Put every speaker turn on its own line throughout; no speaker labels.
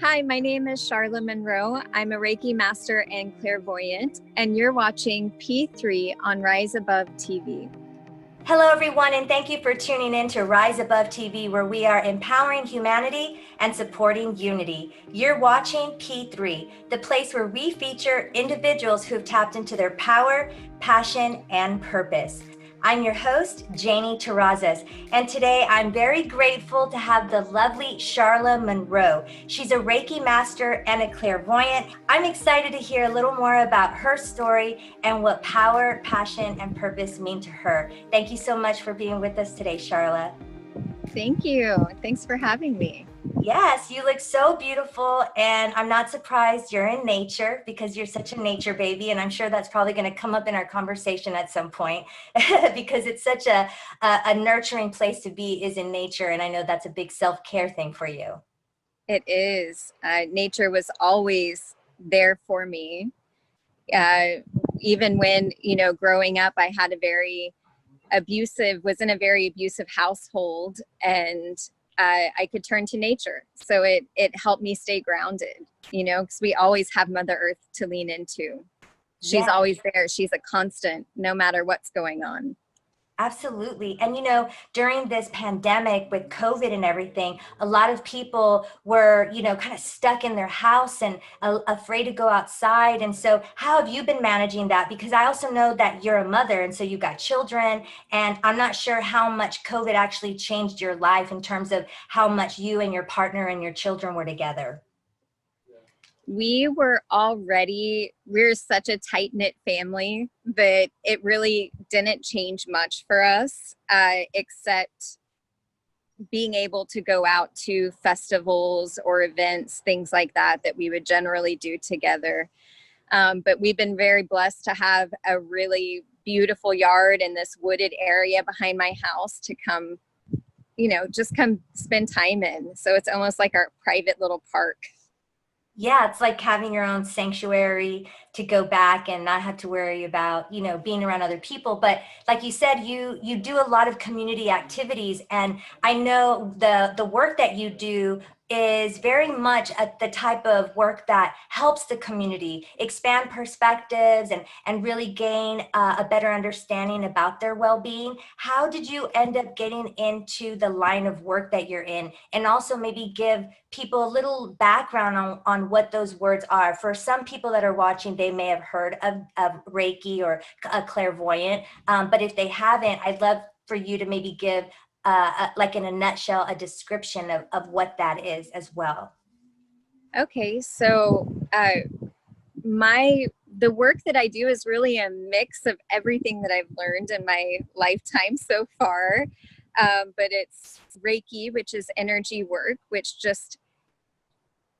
Hi, my name is Sharla Monroe. I'm a Reiki Master and Clairvoyant, and you're watching P3 on Rise Above TV.
Hello, everyone, and thank you for tuning in to Rise Above TV, where we are empowering humanity and supporting unity. You're watching P3, the place where we feature individuals who have tapped into their power, passion, and purpose. I'm your host, Janie Terrazas, and today I'm very grateful to have the lovely Sharla Monroe. She's a Reiki Master and a Clairvoyant. I'm excited to hear a little more about her story and what power, passion, and purpose mean to her. Thank you so much for being with us today, Sharla.
Thank you. Thanks for having me.
Yes, you look so beautiful, and I'm not surprised you're in nature because you're such a nature baby, and I'm sure that's probably going to come up in our conversation at some point because it's such a nurturing place to be is in nature, and I know that's a big self-care thing for you.
It is. Nature was always there for me. Even when, growing up, I had was in a very abusive household, and I could turn to nature. So it helped me stay grounded, because we always have Mother Earth to lean into. She's always there. She's a constant, no matter what's going on.
Absolutely. And, during this pandemic with COVID and everything, a lot of people were, kind of stuck in their house and afraid to go outside. And so how have you been managing that? Because I also know that you're a mother, and so you got children, and I'm not sure how much COVID actually changed your life in terms of how much you and your partner and your children were together.
We're such a tight-knit family that it really didn't change much for us, except being able to go out to festivals or events, things like that we would generally do together. But we've been very blessed to have a really beautiful yard in this wooded area behind my house to come, just come spend time in. So it's almost like our private little park.
Yeah, it's like having your own sanctuary to go back and not have to worry about, being around other people. But like you said, you do a lot of community activities. And I know the work that you do is very much the type of work that helps the community expand perspectives and really gain a better understanding about their well-being. How did you end up getting into the line of work that you're in? And also maybe give people a little background on what those words are. For some people that are watching, they may have heard of Reiki or a clairvoyant, but if they haven't, I'd love for you to maybe give like in a nutshell, a description of what that is as well.
Okay, so the work that I do is really a mix of everything that I've learned in my lifetime so far. But it's Reiki, which is energy work, which just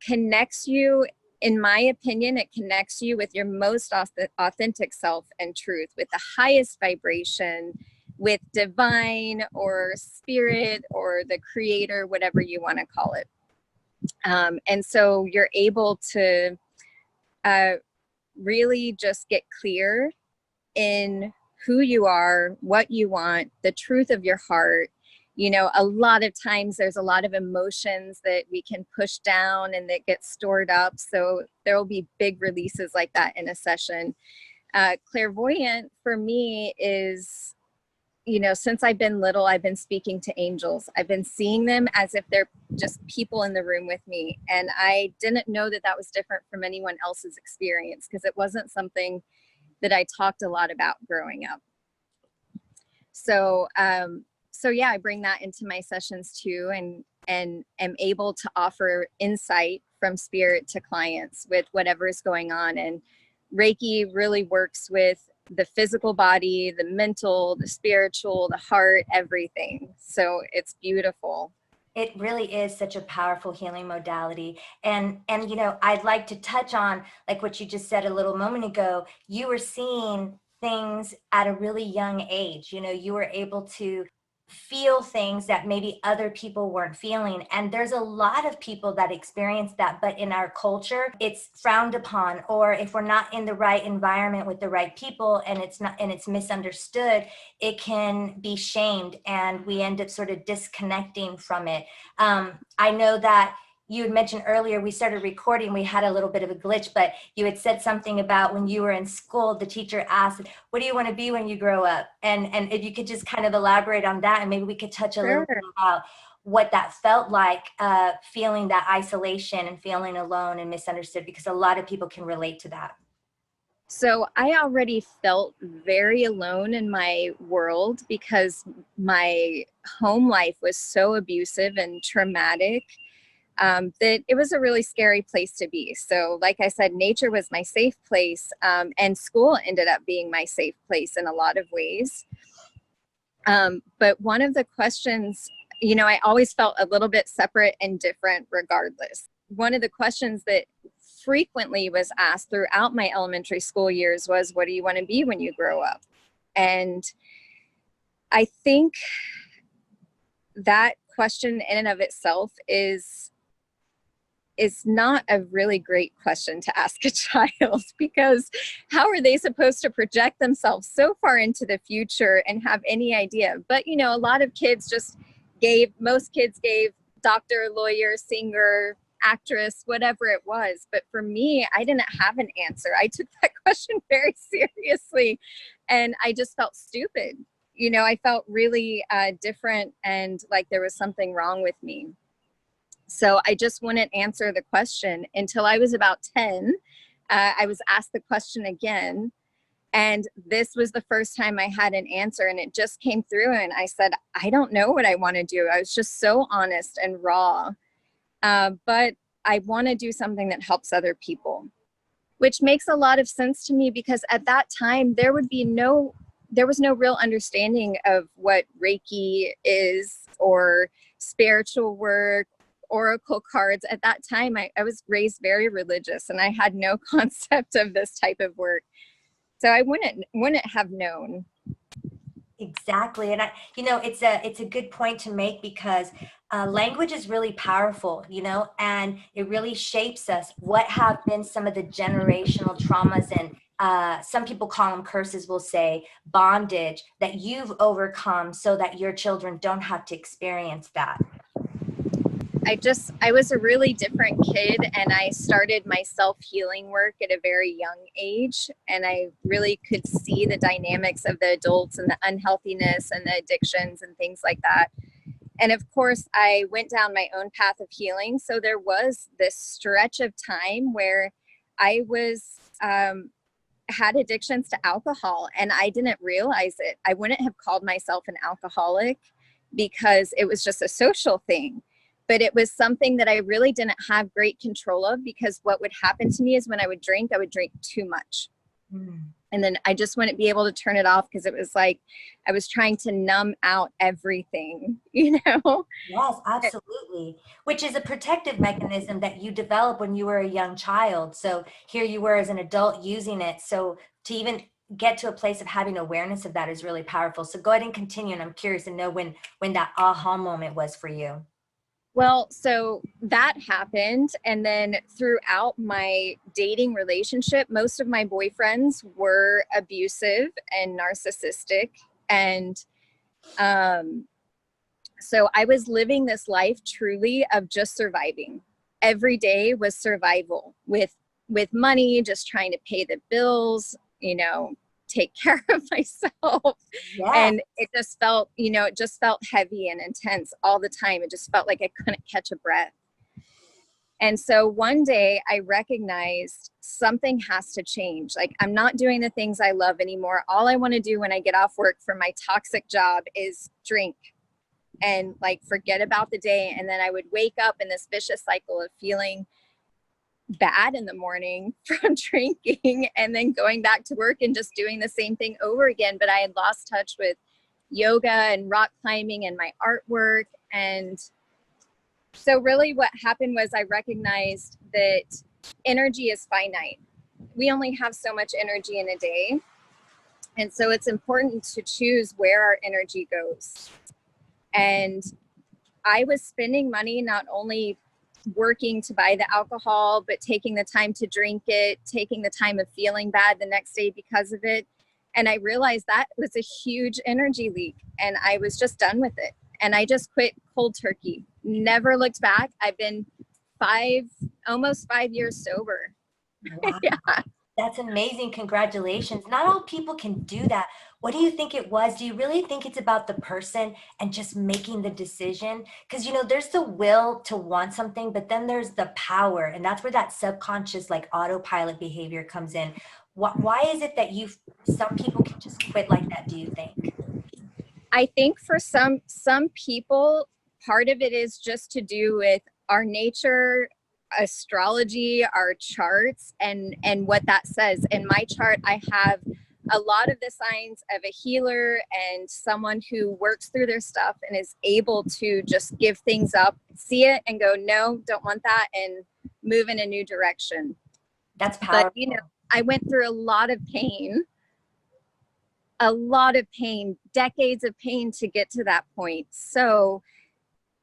connects you. In my opinion, it connects you with your most authentic self and truth, with the highest vibration, with divine or spirit or the creator, whatever you want to call it. And so you're able to really just get clear in who you are, what you want, the truth of your heart. A lot of times there's a lot of emotions that we can push down and that get stored up. So there will be big releases like that in a session. Clairvoyant for me is, since I've been little, I've been speaking to angels. I've been seeing them as if they're just people in the room with me. And I didn't know that was different from anyone else's experience because it wasn't something that I talked a lot about growing up. So yeah, I bring that into my sessions too, and am able to offer insight from spirit to clients with whatever is going on. And Reiki really works with the physical body, the mental, the spiritual, the heart, everything. So it's beautiful.
It really is such a powerful healing modality. And I'd like to touch on like what you just said a little moment ago. You were seeing things at a really young age. You were able to feel things that maybe other people weren't feeling. And there's a lot of people that experience that, but in our culture, it's frowned upon, or if we're not in the right environment with the right people and it's misunderstood, it can be shamed and we end up sort of disconnecting from it. I know that you had mentioned earlier, we started recording, we had a little bit of a glitch, but you had said something about when you were in school, the teacher asked, what do you want to be when you grow up? And if you could just kind of elaborate on that, and maybe we could touch a little
Sure.
bit about what that felt like, feeling that isolation and feeling alone and misunderstood, because a lot of people can relate to that.
So I already felt very alone in my world because my home life was so abusive and traumatic, that it was a really scary place to be. So like I said, nature was my safe place, and school ended up being my safe place in a lot of ways. But one of the questions, I always felt a little bit separate and different regardless. One of the questions that frequently was asked throughout my elementary school years was, what do you want to be when you grow up? And I think that question in and of itself is not a really great question to ask a child, because how are they supposed to project themselves so far into the future and have any idea? But, a lot of kids most kids gave doctor, lawyer, singer, actress, whatever it was. But for me, I didn't have an answer. I took that question very seriously, and I just felt stupid. I felt really different, and like there was something wrong with me. So I just wouldn't answer the question until I was about 10. I was asked the question again, and this was the first time I had an answer, and it just came through, and I said, I don't know what I want to do. I was just so honest and raw. But I want to do something that helps other people, which makes a lot of sense to me, because at that time there was no real understanding of what Reiki is, or spiritual work, oracle cards. At that time, I was raised very religious, and I had no concept of this type of work. So I wouldn't have known.
Exactly. And it's a good point to make, because language is really powerful, and it really shapes us. What have been some of the generational traumas, and some people call them curses, will say bondage, that you've overcome so that your children don't have to experience that?
I was a really different kid, and I started my self-healing work at a very young age, and I really could see the dynamics of the adults and the unhealthiness and the addictions and things like that. And of course, I went down my own path of healing. So there was this stretch of time where I was had addictions to alcohol, and I didn't realize it. I wouldn't have called myself an alcoholic because it was just a social thing. But it was something that I really didn't have great control of, because what would happen to me is when I would drink too much. And then I just wouldn't be able to turn it off, because it was like I was trying to numb out everything,
Yes, absolutely. Which is a protective mechanism that you developed when you were a young child. So here you were as an adult using it. So to even get to a place of having awareness of that is really powerful. So go ahead and continue. And I'm curious to know when that aha moment was for you.
Well, so that happened. And then throughout my dating relationship, most of my boyfriends were abusive and narcissistic. And so I was living this life truly of just surviving. Every day was survival with money, just trying to pay the bills, take care of myself.
Yeah.
And it just felt, it just felt heavy and intense all the time. It just felt like I couldn't catch a breath. And so one day I recognized something has to change. Like, I'm not doing the things I love anymore. All I want to do when I get off work from my toxic job is drink and like forget about the day. And then I would wake up in this vicious cycle of feeling bad in the morning from drinking, and then going back to work and just doing the same thing over again. But I had lost touch with yoga and rock climbing and my artwork. And so really what happened was I recognized that energy is finite. We only have so much energy in a day. And so it's important to choose where our energy goes. And I was spending money not only working to buy the alcohol, but taking the time to drink it, taking the time of feeling bad the next day because of it. And I realized that was a huge energy leak, and I was just done with it. And I just quit cold turkey, never looked back. I've been almost 5 years sober.
Wow.
Yeah.
That's amazing. Congratulations. Not all people can do that. What do you think it was? Do you really think it's about the person and just making the decision? Because, there's the will to want something, but then there's the power. And that's where that subconscious, like autopilot behavior comes in. Why is it that some people can just quit like that, do you think?
I think for some people, part of it is just to do with our nature, astrology, our charts, and what that says. In my chart, I have a lot of the signs of a healer and someone who works through their stuff and is able to just give things up, see it and go, no, don't want that, and move in a new direction.
That's powerful.
But I went through a lot of pain, decades of pain to get to that point. So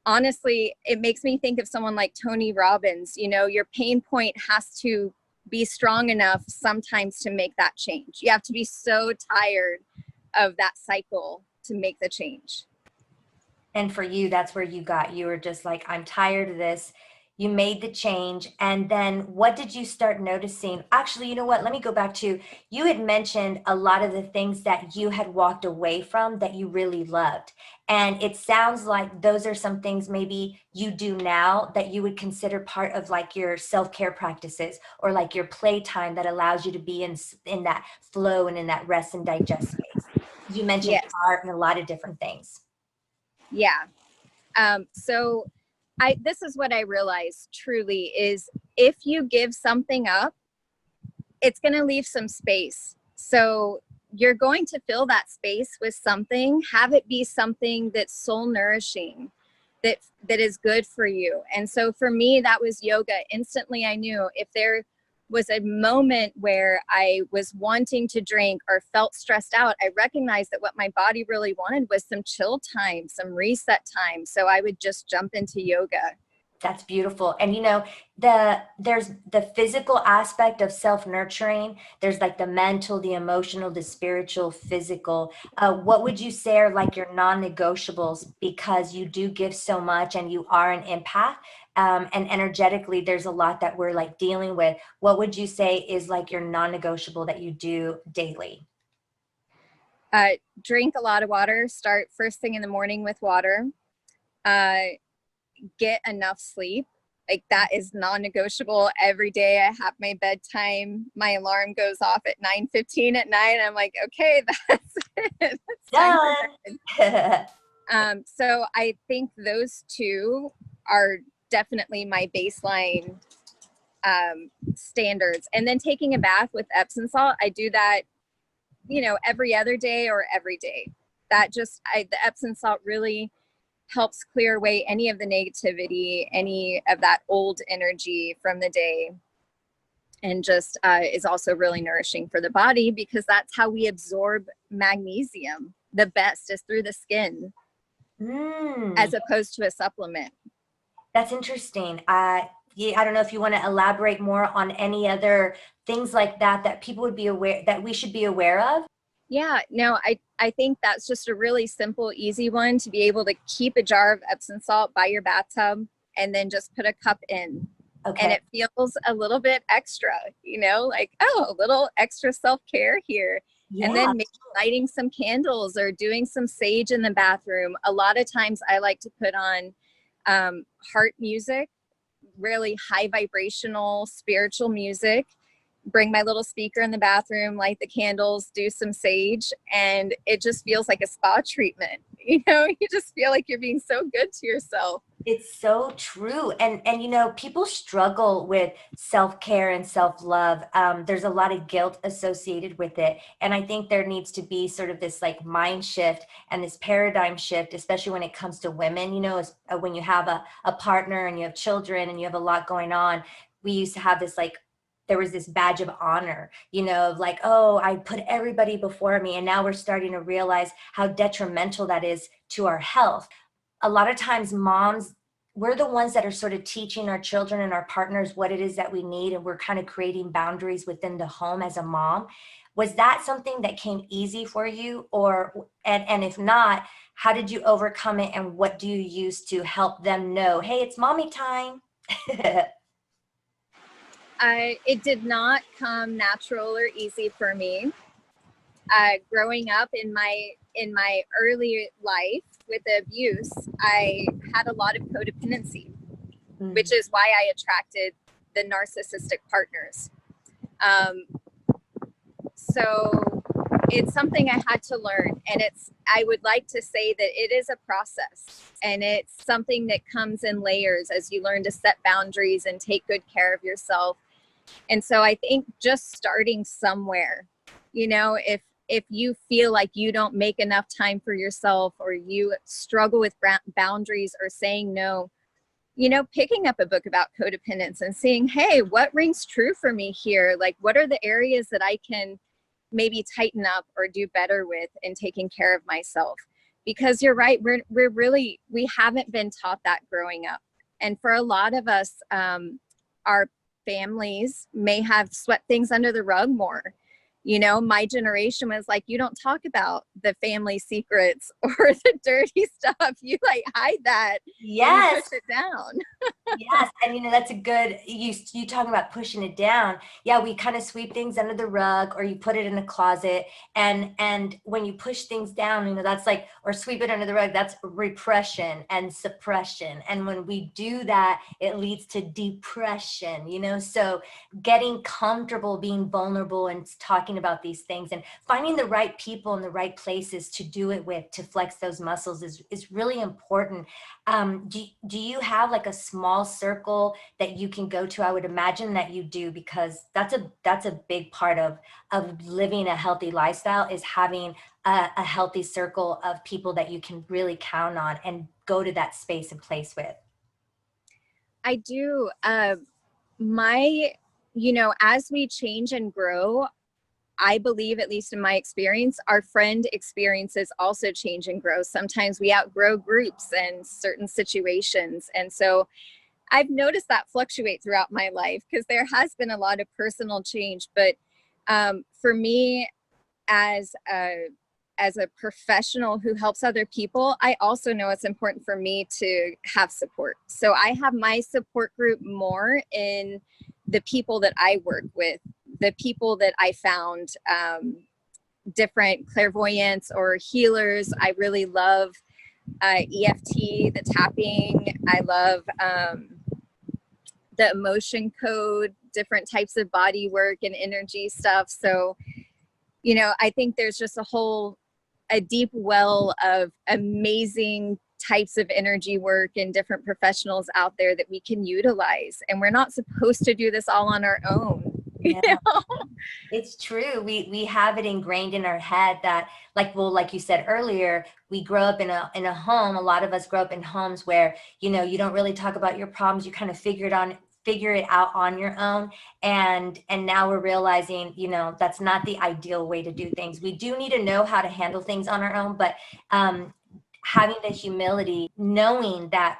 honestly, it makes me think of someone like Tony Robbins. Your pain point has to be strong enough sometimes to make that change. You have to be so tired of that cycle to make the change.
And for you, that's where you were just like, I'm tired of this. You made the change. And then what did you start noticing? Actually, you know what? Let me go back to, you had mentioned a lot of the things that you had walked away from that you really loved. And it sounds like those are some things maybe you do now that you would consider part of like your self-care practices or like your playtime that allows you to be in that flow and in that rest and digest space. You mentioned
Yes.
art and a lot of different things.
Yeah. So this is what I realized truly is if you give something up, it's going to leave some space. So you're going to fill that space with something, have it be something that's soul nourishing, that is good for you. And so for me, that was yoga. Instantly, I knew if there was a moment where I was wanting to drink or felt stressed out, I recognized that what my body really wanted was some chill time, some reset time. So I would just jump into yoga.
That's beautiful. And there's the physical aspect of self-nurturing. There's like the mental, the emotional, the spiritual, physical. What would you say are like your non-negotiables, because you do give so much and you are an empath? And energetically, there's a lot that we're like dealing with. What would you say is like your non-negotiable that you do daily?
Drink a lot of water. Start first thing in the morning with water. Get enough sleep. Like that is non-negotiable. Every day I have my bedtime. My alarm goes off at 9:15 at night. I'm like, okay, that's it. That's time for bed. So I think those two are definitely my baseline standards. And then taking a bath with Epsom salt, I do that, every other day or every day. That the Epsom salt really helps clear away any of the negativity, any of that old energy from the day, and just is also really nourishing for the body, because that's how we absorb magnesium the best, is through the skin, as opposed to a supplement.
That's interesting. I don't know if you want to elaborate more on any other things like that people would be aware, that we should be aware of.
Yeah, no, I think that's just a really simple, easy one, to be able to keep a jar of Epsom salt by your bathtub and then just put a cup in. Okay. And it feels a little bit extra, like, oh, a little extra self-care here. Yeah. And then maybe lighting some candles or doing some sage in the bathroom. A lot of times I like to put on heart music, really high vibrational, spiritual music. Bring my little speaker in the bathroom, light the candles, do some sage, and it just feels like a spa treatment. You just feel like you're being so good to yourself.
It's so true. And people struggle with self-care and self-love. There's a lot of guilt associated with it. And I think there needs to be sort of this like mind shift and this paradigm shift, especially when it comes to women, when you have a partner and you have children and you have a lot going on. We used to have this there was this badge of honor, of like, oh, I put everybody before me. And now we're starting to realize how detrimental that is to our health. A lot of times moms, we're the ones that are sort of teaching our children and our partners what it is that we need. And we're kind of creating boundaries within the home as a mom. Was that something that came easy for you? And if not, how did you overcome it? And what do you use to help them know, hey, it's mommy time?
It did not come natural or easy for me. Growing up in my early life with abuse, I had a lot of codependency, which is why I attracted the narcissistic partners. So it's something I had to learn, and I would like to say that it is a process, and it's something that comes in layers as you learn to set boundaries and take good care of yourself. And so I think just starting somewhere, if you feel like you don't make enough time for yourself, or you struggle with boundaries or saying no, picking up a book about codependence and seeing, hey, what rings true for me here? Like, what are the areas that I can maybe tighten up or do better with in taking care of myself? Because you're right, we haven't been taught that growing up. And for a lot of us, our families may have swept things under the rug more. My generation was like, you don't talk about the family secrets or the dirty stuff. You like hide that.
Yes.
And push it down.
Yes. And that's a good, you talking about pushing it down. Yeah. We kind of sweep things under the rug, or you put it in a closet. And when you push things down, that's like, or sweep it under the rug, that's repression and suppression. And when we do that, it leads to depression, so getting comfortable being vulnerable and talking about these things and finding the right people in the right places to do it with, to flex those muscles is really important. Do you have like a small circle that you can go to? I would imagine that you do, because that's a big part of living a healthy lifestyle, is having a healthy circle of people that you can really count on and go to that space and place with.
I do. As we change and grow, I believe, at least in my experience, our friend experiences also change and grow. Sometimes we outgrow groups and certain situations. And so I've noticed that fluctuate throughout my life, because there has been a lot of personal change. But for me, as a professional who helps other people, I also know it's important for me to have support. So I have my support group more in the people that I work with, the people that I found, different clairvoyants or healers. I really love EFT, the tapping. I love the emotion code, different types of body work and energy stuff. So, I think there's just a deep well of amazing types of energy work and different professionals out there that we can utilize. And we're not supposed to do this all on our own.
Yeah. It's true. We have it ingrained in our head that, like you said earlier, we grow up in a home. A lot of us grow up in homes where, you don't really talk about your problems. You kind of figure it out on your own. And now we're realizing, that's not the ideal way to do things. We do need to know how to handle things on our own, but having the humility, knowing that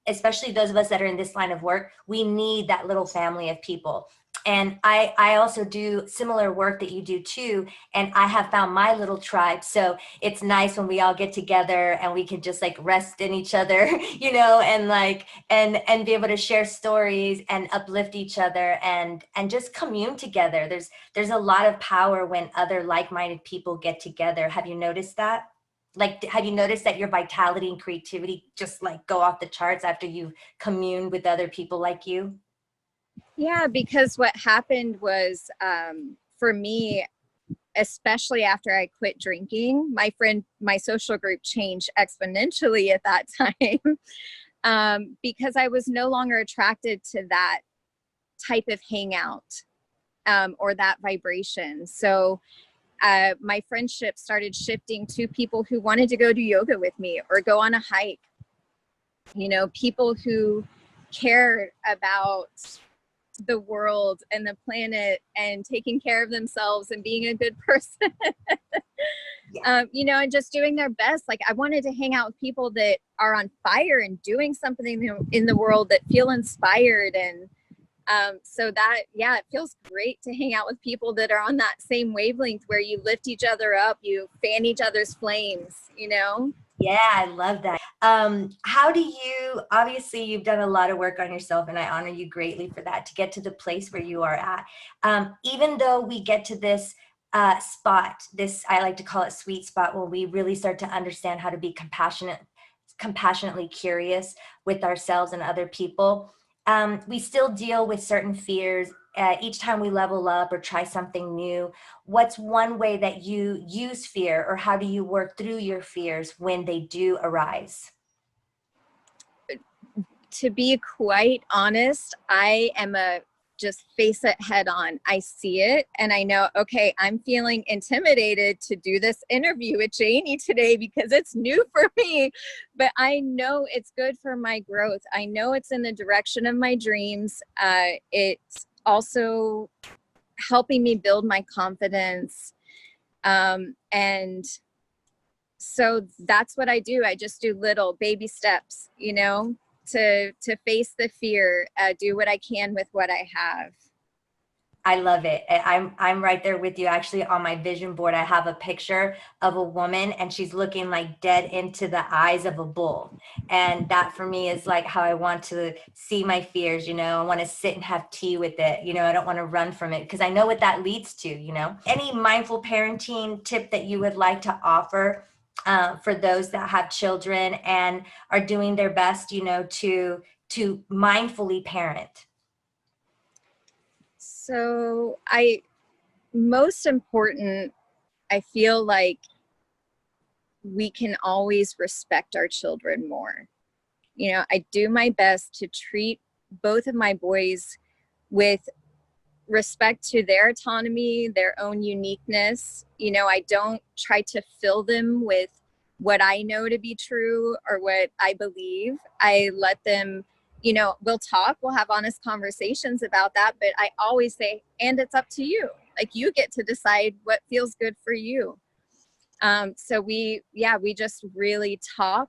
especially those of us that are in this line of work, we need that little family of people. And I also do similar work that you do too. And I have found my little tribe. So it's nice when we all get together and we can just like rest in each other, and be able to share stories and uplift each other and just commune together. There's a lot of power when other like-minded people get together. Have you noticed that? Like, have you noticed that your vitality and creativity just like go off the charts after you've communed with other people like you?
Yeah, because what happened was, for me, especially after I quit drinking, my social group changed exponentially at that time, because I was no longer attracted to that type of hangout, or that vibration. So my friendship started shifting to people who wanted to go do yoga with me or go on a hike, people who cared about the world and the planet and taking care of themselves and being a good person. And just doing their best. Like, I wanted to hang out with people that are on fire and doing something in the world, that feel inspired. And so that, it feels great to hang out with people that are on that same wavelength, where you lift each other up, you fan each other's flames.
Yeah, I love that. How do you, obviously you've done a lot of work on yourself and I honor you greatly for that to get to the place where you are at. Even though we get to this spot, this, I like to call it sweet spot, where we really start to understand how to be compassionately curious with ourselves and other people. We still deal with certain fears each time we level up or try something new. What's one way that you use fear, or how do you work through your fears when they do arise?
To be quite honest, I am a just face it head on. I see it and I know, okay, I'm feeling intimidated to do this interview with Janie today because it's new for me, but I know it's good for my growth. I know it's in the direction of my dreams. It's also helping me build my confidence. And so that's what I do. I just do little baby steps, you know, to face the fear, do what I can with what I have.
I love it. I'm right there with you. Actually, on my vision board, I have a picture of a woman and she's looking like dead into the eyes of a bull. And that for me is like how I want to see my fears, you know. I want to sit and have tea with it. You know, I don't want to run from it because I know what that leads to, you know. Any mindful parenting tip that you would like to offer for those that have children and are doing their best, you know, to mindfully parent?
So most important, I feel like we can always respect our children more. You know, I do my best to treat both of my boys with respect to their autonomy, their own uniqueness. You know, I don't try to fill them with what I know to be true or what I believe. I let them, you know, we'll talk, we'll have honest conversations about that, but I always say, and it's up to you. Like, you get to decide what feels good for you. So we just really talk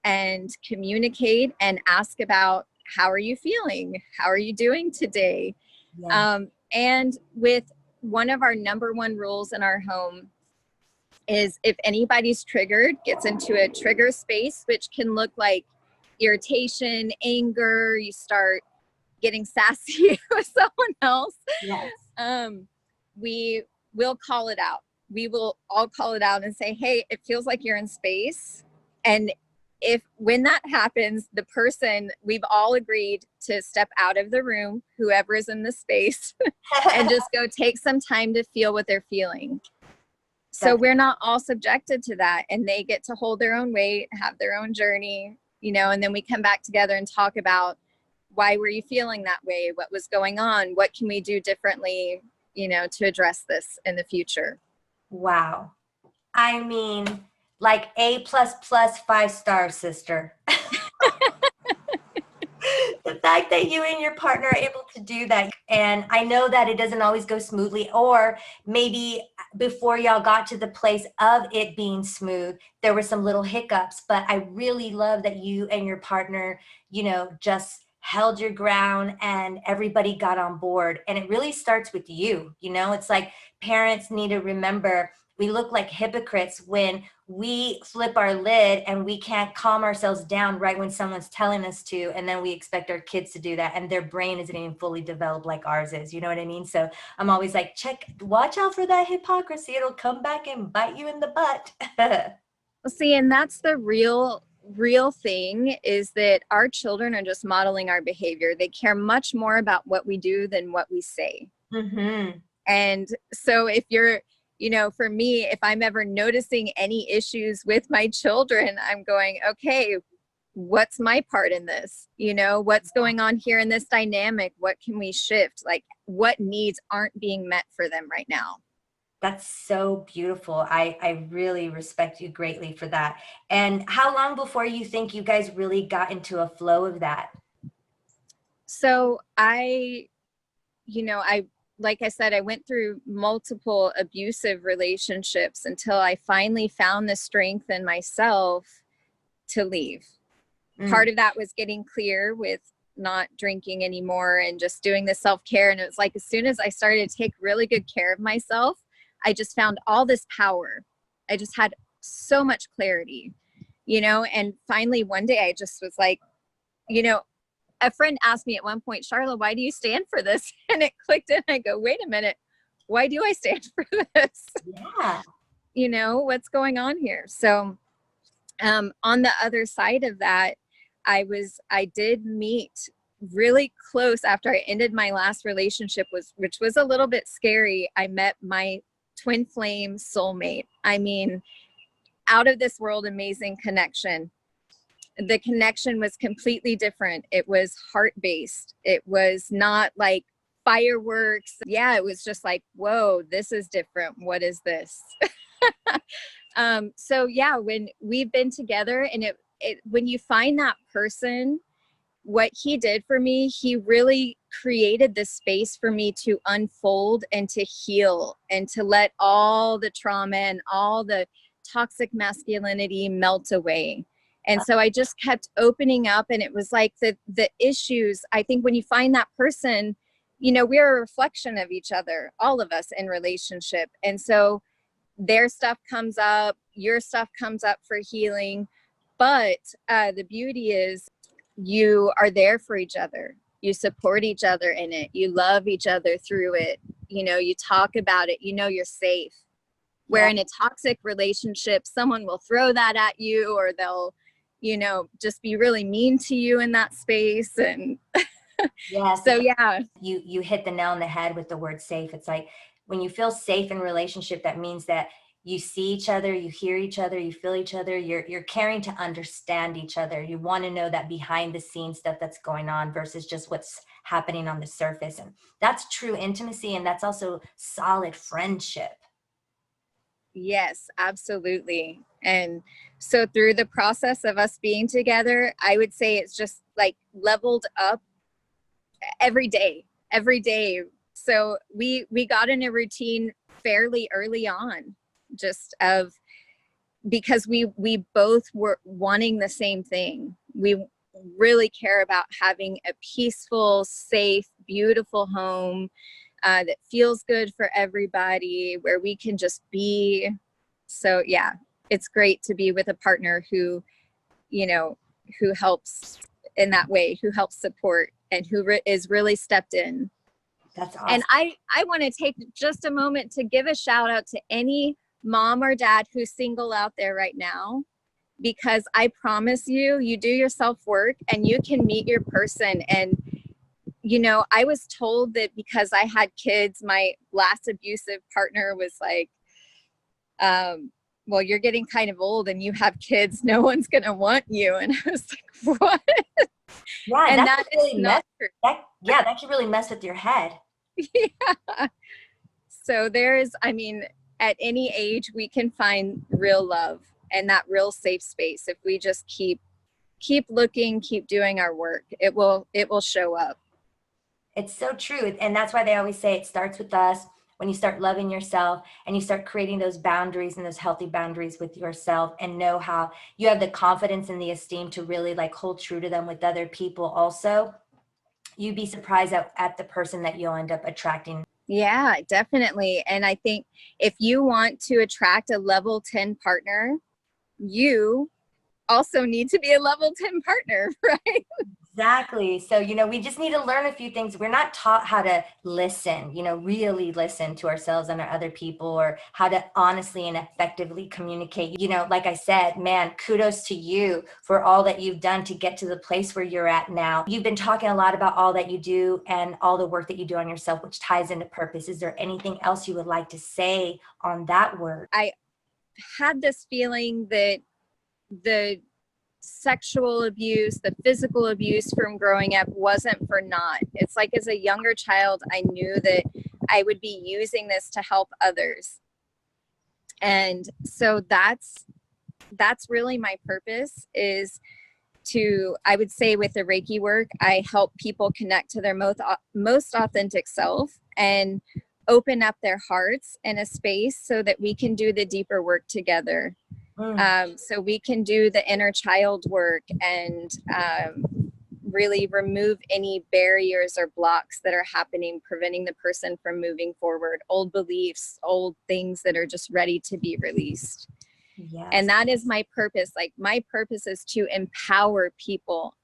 and communicate and ask about, how are you feeling? How are you doing today?
Yeah.
And with one of our number one rules in our home is, if anybody's triggered, gets into a trigger space, which can look like irritation, anger, you start getting sassy with someone else,
Yes.
we will call it out. We will all call it out and say, hey, it feels like you're in space. And when that happens, the person, we've all agreed to step out of the room, whoever is in the space, and just go take some time to feel what they're feeling. So we're not all subjected to that, and they get to hold their own weight, have their own journey, you know, and then we come back together and talk about, why were you feeling that way? What was going on? What can we do differently, you know, to address this in the future?
Wow. I mean, like A plus plus 5 stars, sister. The fact that you and your partner are able to do that. And I know that it doesn't always go smoothly, or maybe before y'all got to the place of it being smooth, there were some little hiccups, but I really love that you and your partner, you know, just held your ground and everybody got on board. And it really starts with you, you know. It's like parents need to remember, we look like hypocrites when we flip our lid and we can't calm ourselves down right when someone's telling us to, and then we expect our kids to do that, and their brain isn't even fully developed like ours is. You know what I mean? So I'm always like, watch out for that hypocrisy. It'll come back and bite you in the butt.
Well, see, and that's the real thing, is that our children are just modeling our behavior. They care much more about what we do than what we say.
Mm-hmm.
And so if you're, you know, for me, if I'm ever noticing any issues with my children, I'm going, okay, what's my part in this? You know, what's going on here in this dynamic? What can we shift? Like, what needs aren't being met for them right now?
That's so beautiful. I really respect you greatly for that. And how long before you think you guys really got into a flow of that?
So like I said, I went through multiple abusive relationships until I finally found the strength in myself to leave. Part of that was getting clear with not drinking anymore and just doing the self-care. And it was like, as soon as I started to take really good care of myself, I just found all this power. I just had so much clarity, and finally one day I just was like, a friend asked me at one point, Sharla, why do you stand for this? And it clicked in. I go, wait a minute. Why do I stand for this?
Yeah.
What's going on here? So on the other side of that, I did meet really close after I ended my last relationship, which was a little bit scary. I met my twin flame soulmate. I mean, out of this world, amazing connection. The connection was completely different. It was heart-based. It was not like fireworks. Yeah, it was just like, whoa, this is different. What is this? So yeah, when we've been together and when you find that person, what he did for me, he really created the space for me to unfold and to heal and to let all the trauma and all the toxic masculinity melt away. And so I just kept opening up, and it was like the issues, I think when you find that person, we're a reflection of each other, all of us in relationship. And so their stuff comes up, your stuff comes up for healing. But the beauty is you are there for each other. You support each other in it. You love each other through it. You talk about it, you're safe. Where in a toxic relationship, someone will throw that at you, or they'll, just be really mean to you in that space. And
Yes.
so, yeah.
You hit the nail on the head with the word safe. It's like when you feel safe in relationship, that means that you see each other, you hear each other, you feel each other, you're caring to understand each other. You want to know that behind the scenes stuff that's going on versus just what's happening on the surface. And that's true intimacy. And that's also solid friendship.
Yes, absolutely. And so through the process of us being together, I would say it's just like leveled up every day. So we got in a routine fairly early on, just because we both were wanting the same thing. We really care about having a peaceful, safe, beautiful home that feels good for everybody, where we can just be. So yeah, it's great to be with a partner who helps in that way, who helps support, and who is really stepped in.
That's awesome.
And I want to take just a moment to give a shout out to any mom or dad who's single out there right now, because I promise you do your self-work and you can meet your person. And I was told that because I had kids, my last abusive partner was like, well, you're getting kind of old and you have kids, no one's going to want you. And I was like, what?
Yeah,
and
that
is not true.
That can really mess with your head.
Yeah. So at any age, we can find real love and that real safe space. If we just keep looking, keep doing our work, it will show up.
It's so true. And that's why they always say it starts with us. When you start loving yourself and you start creating those boundaries and those healthy boundaries with yourself, and know how you have the confidence and the esteem to really like hold true to them with other people also, you'd be surprised at the person that you'll end up attracting.
Yeah, definitely. And I think if you want to attract a level 10 partner, you also need to be a level 10 partner, right?
Exactly. So, we just need to learn a few things. We're not taught how to listen, really listen to ourselves and our other people, or how to honestly and effectively communicate. Like I said, man, kudos to you for all that you've done to get to the place where you're at now. You've been talking a lot about all that you do and all the work that you do on yourself, which ties into purpose. Is there anything else you would like to say on that word?
I had this feeling that the sexual abuse, the physical abuse from growing up wasn't for naught. It's like as a younger child, I knew that I would be using this to help others. And so that's really my purpose, is to, I would say with the Reiki work, I help people connect to their most authentic self and open up their hearts in a space so that we can do the deeper work together. So we can do the inner child work and really remove any barriers or blocks that are happening, preventing the person from moving forward, old beliefs, old things that are just ready to be released.
Yes.
And that is my purpose. Like, my purpose is to empower people.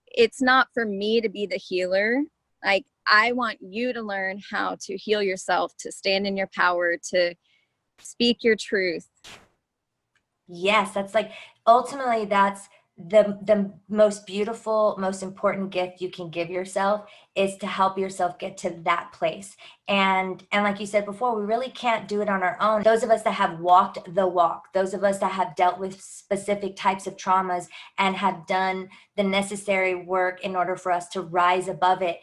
It's not for me to be the healer. Like, I want you to learn how to heal yourself, to stand in your power, to speak your truth.
Yes, that's like, ultimately that's the most beautiful, most important gift you can give yourself, is to help yourself get to that place. And like you said before, we really can't do it on our own. Those of us that have walked the walk, those of us that have dealt with specific types of traumas and have done the necessary work in order for us to rise above it,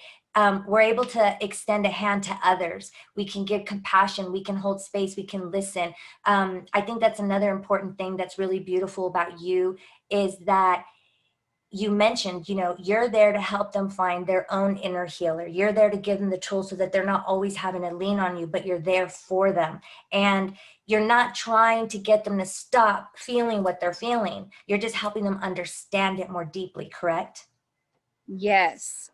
we're able to extend a hand to others. We can give compassion, we can hold space, we can listen. I think that's another important thing that's really beautiful about you, is that you mentioned, you're there to help them find their own inner healer. You're there to give them the tools so that they're not always having to lean on you, but you're there for them. And you're not trying to get them to stop feeling what they're feeling. You're just helping them understand it more deeply, correct?
Yes.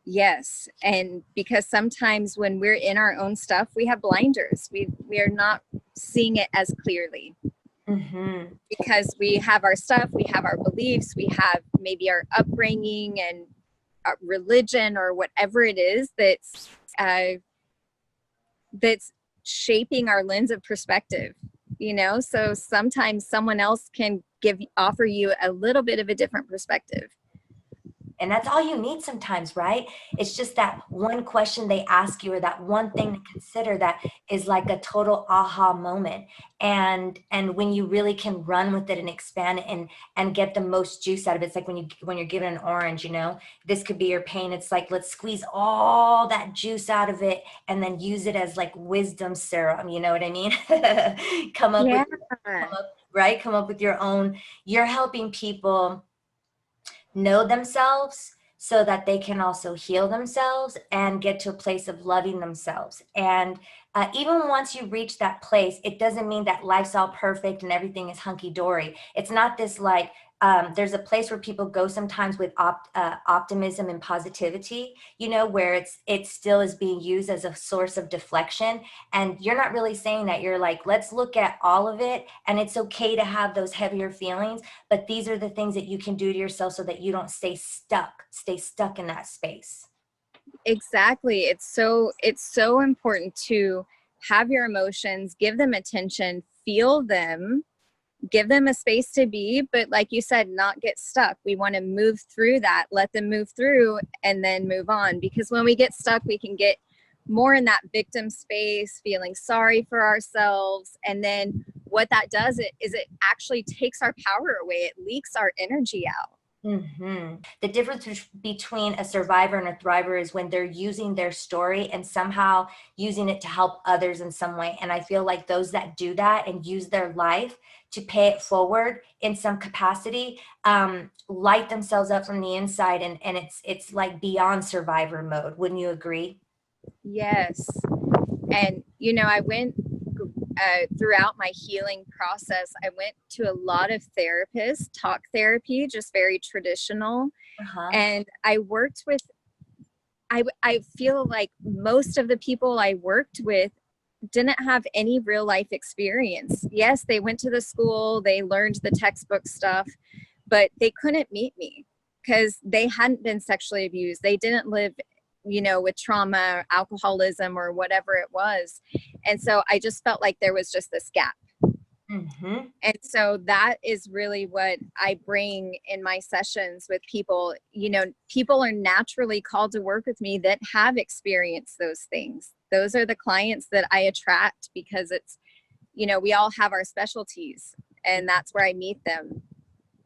Yes. And because sometimes when we're in our own stuff, we have blinders. We are not seeing it as clearly.
Mm-hmm.
Because we have our stuff, we have our beliefs, we have maybe our upbringing and our religion or whatever it is that's shaping our lens of perspective. So sometimes someone else can offer you a little bit of a different perspective.
And that's all you need sometimes, right? It's just that one question they ask you, or that one thing to consider, that is like a total aha moment. And when you really can run with it and expand it and get the most juice out of it. It's like when you're given an orange, this could be your pain. It's like, let's squeeze all that juice out of it and then use it as like wisdom serum. You know what I mean? Come up
Yeah.
Come up with your own. You're helping people know themselves so that they can also heal themselves and get to a place of loving themselves. And even once you reach that place, it doesn't mean that life's all perfect and everything is hunky-dory. It's not this like, there's a place where people go sometimes with optimism and positivity, where it still is being used as a source of deflection. And you're not really saying that. You're like, let's look at all of it, and it's okay to have those heavier feelings, but these are the things that you can do to yourself so that you don't stay stuck in that space.
Exactly. It's so important to have your emotions, give them attention, feel them, give them a space to be, but like you said, not get stuck. We want to move through that, let them move through, and then move on. Because when we get stuck, we can get more in that victim space, feeling sorry for ourselves. And then what that does is it actually takes our power away. It leaks our energy out.
Mm-hmm. The difference between a survivor and a thriver is when they're using their story and somehow using it to help others in some way. And I feel like those that do that and use their life to pay it forward in some capacity, light themselves up from the inside, and it's like beyond survivor mode. Wouldn't you agree?
Yes. And, I went throughout my healing process, I went to a lot of therapists, talk therapy, just very traditional.
Uh-huh.
And I worked with, I feel like most of the people I worked with didn't have any real life experience. Yes, they went to the school, they learned the textbook stuff, but they couldn't meet me because they hadn't been sexually abused. They didn't live, with trauma, alcoholism, or whatever it was. And so I just felt like there was just this gap.
Mm-hmm.
And so that is really what I bring in my sessions with people. People are naturally called to work with me that have experienced those things. Those are the clients that I attract because it's, we all have our specialties, and that's where I meet them.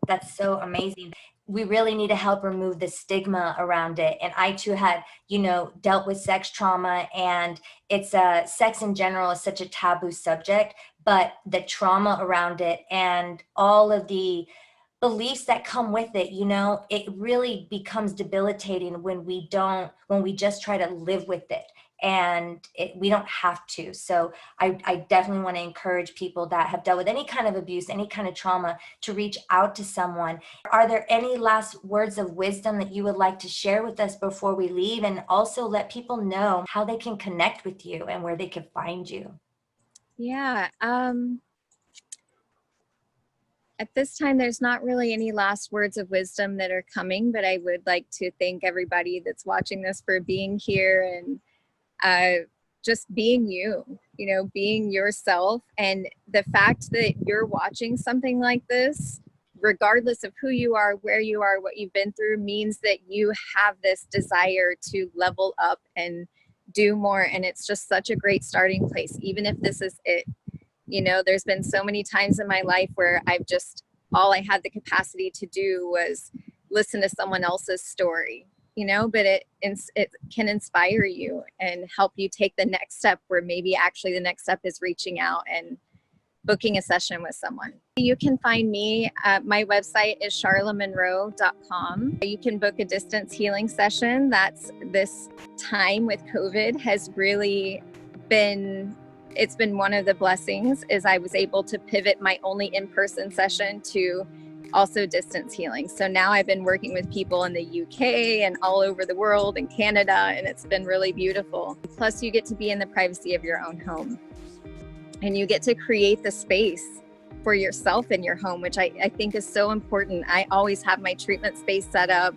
That's so amazing. We really need to help remove the stigma around it. And I too had, dealt with sex trauma, and it's sex in general is such a taboo subject, but the trauma around it and all of the beliefs that come with it, it really becomes debilitating when we just try to live with it, and we don't have to. So I definitely want to encourage people that have dealt with any kind of abuse, any kind of trauma, to reach out to someone. Are there any last words of wisdom that you would like to share with us before we leave, and also let people know how they can connect with you and where they can find you?
Yeah. At this time, there's not really any last words of wisdom that are coming, but I would like to thank everybody that's watching this for being here and just being being yourself. And the fact that you're watching something like this, regardless of who you are, where you are, what you've been through, means that you have this desire to level up and do more. And it's just such a great starting place, even if this is it. There's been so many times in my life where all I had the capacity to do was listen to someone else's story, but it can inspire you and help you take the next step, where maybe actually the next step is reaching out and booking a session with someone. You can find me. My website is sharlamonroe.com. You can book a distance healing session. This time with COVID has really it's been one of the blessings, is I was able to pivot my only in-person session to also distance healing. So now I've been working with people in the UK and all over the world and Canada, and it's been really beautiful. Plus, you get to be in the privacy of your own home, and you get to create the space for yourself in your home, which I think is so important. I always have my treatment space set up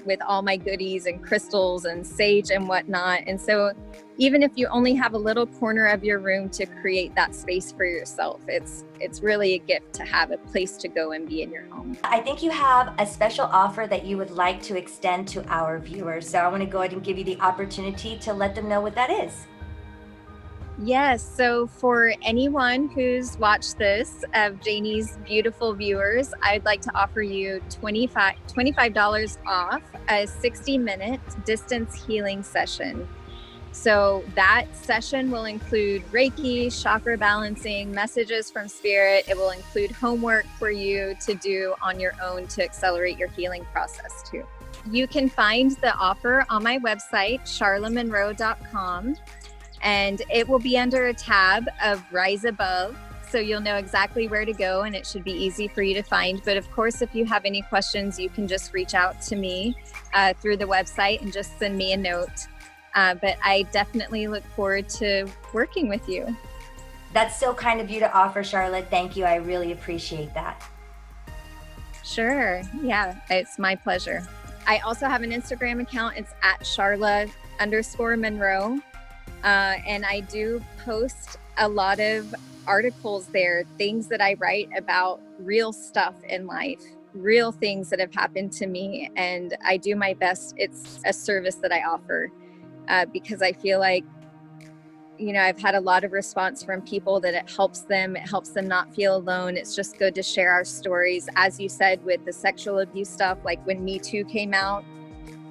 with all my goodies and crystals and sage and whatnot. And so even if you only have a little corner of your room to create that space for yourself, it's really a gift to have a place to go and be in your home.
I think you have a special offer that you would like to extend to our viewers. So I want to go ahead and give you the opportunity to let them know what that is.
Yes. So for anyone who's watched this, of Janie's beautiful viewers, I'd like to offer you $25 off a 60-minute distance healing session. So that session will include Reiki, chakra balancing, messages from spirit. It will include homework for you to do on your own to accelerate your healing process too. You can find the offer on my website, sharlamonroe.com. And it will be under a tab of Rise Above. So you'll know exactly where to go, and it should be easy for you to find. But of course, if you have any questions, you can just reach out to me through the website and just send me a note. But I definitely look forward to working with you.
That's so kind of you to offer, Sharla. Thank you. I really appreciate that.
Sure. Yeah, it's my pleasure. I also have an Instagram account. It's at Sharla_Monroe. And I do post a lot of articles there, things that I write about real stuff in life, real things that have happened to me. And I do my best. It's a service that I offer because I feel like, I've had a lot of response from people that it helps them not feel alone. It's just good to share our stories. As you said, with the sexual abuse stuff, like when Me Too came out,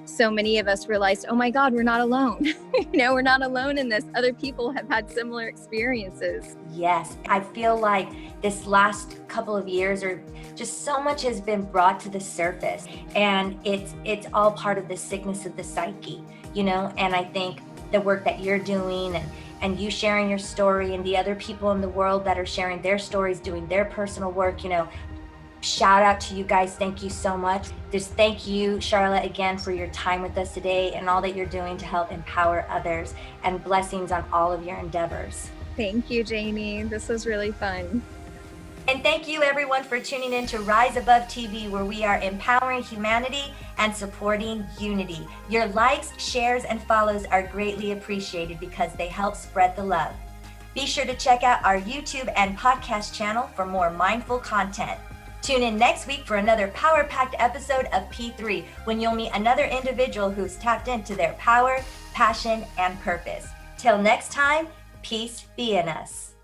so many of us realized, oh my God, we're not alone. We're not alone in this. Other people have had similar experiences.
Yes, I feel like this last couple of years, or just so much has been brought to the surface, and it's all part of the sickness of the psyche, and I think the work that you're doing and you sharing your story, and the other people in the world that are sharing their stories, doing their personal work, shout out to you guys. Thank you so much. Just thank you, Sharla, again for your time with us today and all that you're doing to help empower others, and blessings on all of your endeavors.
Thank you, Janie. This was really fun.
And thank you everyone for tuning in to Rise Above TV, where we are empowering humanity and supporting unity. Your likes, shares, and follows are greatly appreciated because they help spread the love. Be sure to check out our YouTube and podcast channel for more mindful content. Tune in next week for another power-packed episode of P3, when you'll meet another individual who's tapped into their power, passion, and purpose. Till next time, peace be in us.